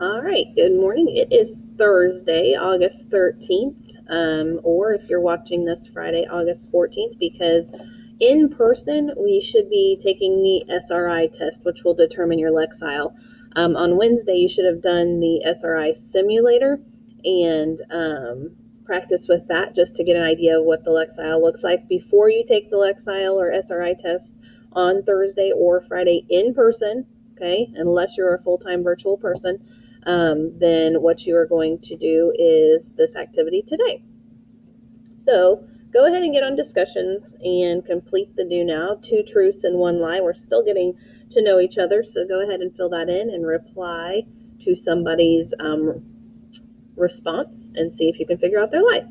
All right, good morning. It is Thursday, August 13th, or if you're watching this Friday, August 14th, because in person we should be taking the SRI test, which will determine your Lexile. On Wednesday, you should have done the SRI simulator and practice with that just to get an idea of what the Lexile looks like before you take the Lexile or SRI test on Thursday or Friday in person, okay, unless you're a full-time virtual person. Then what you are going to do is this activity today. So go ahead and get on discussions and complete the do now. 2 truths and 1 lie. We're still getting to know each other, so go ahead and fill that in and reply to somebody's response and see if you can figure out their lie.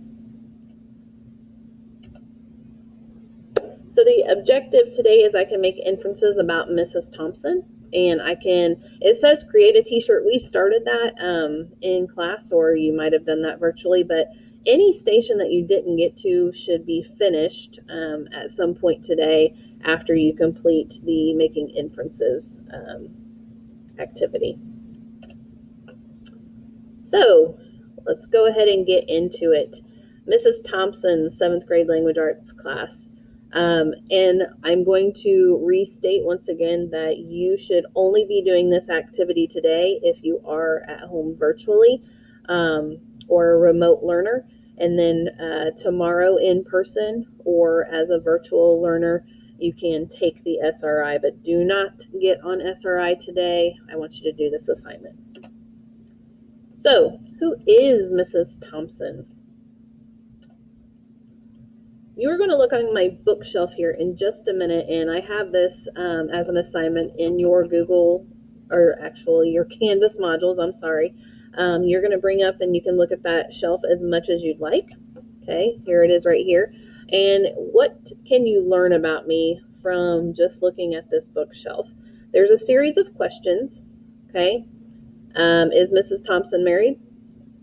So the objective today is I can make inferences about Mrs. Thompson, and it says create a t-shirt. We started that in class, or you might have done that virtually, but any station that you didn't get to should be finished at some point today after you complete the making inferences activity. So let's go ahead and get into it. Mrs. Thompson's 7th grade language arts class. And I'm going to restate once again that you should only be doing this activity today if you are at home virtually or a remote learner. And then tomorrow in person or as a virtual learner, you can take the SRI, but do not get on SRI today. I want you to do this assignment. So, who is Mrs. Thompson? You're going to look on my bookshelf here in just a minute, and I have this as an assignment in your Google, or actually your Canvas modules, I'm sorry. You're going to bring up and you can look at that shelf as much as you'd like. Okay, here it is right here. And what can you learn about me from just looking at this bookshelf? There's a series of questions, okay? Is Mrs. Thompson married?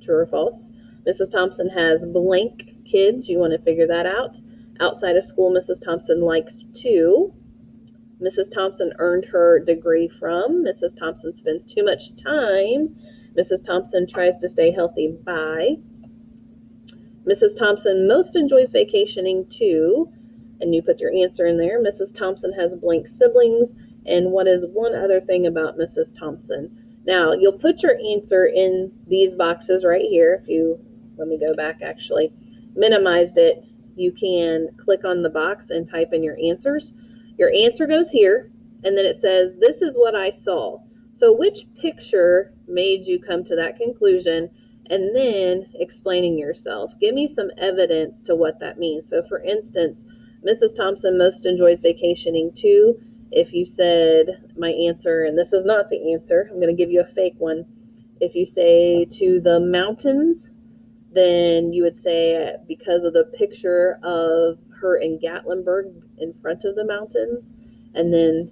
True or false? Mrs. Thompson has blank kids. You want to figure that out. Outside of school, Mrs. Thompson likes to. Mrs. Thompson earned her degree from. Mrs. Thompson spends too much time. Mrs. Thompson tries to stay healthy by. Mrs. Thompson most enjoys vacationing to. And you put your answer in there. Mrs. Thompson has blank siblings. And what is one other thing about Mrs. Thompson? Now, you'll put your answer in these boxes right here. If you, let me go back actually, minimized it, you can click on the box and type in your answers. Your answer goes here, and then it says, this is what I saw. So which picture made you come to that conclusion? And then explaining yourself. Give me some evidence to what that means. So for instance, Mrs. Thompson most enjoys vacationing to. If you said my answer, and this is not the answer, I'm going to give you a fake one. If you say to the mountains, then you would say because of the picture of her in Gatlinburg in front of the mountains, and then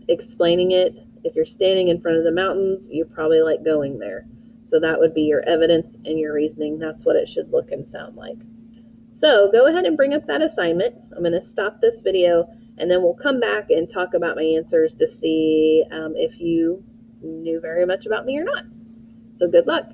explaining it. If you're standing in front of the mountains, you probably like going there. So that would be your evidence and your reasoning. That's what it should look and sound like. So go ahead and bring up that assignment. I'm going to stop this video, and then we'll come back and talk about my answers to see if you knew very much about me or not. So good luck.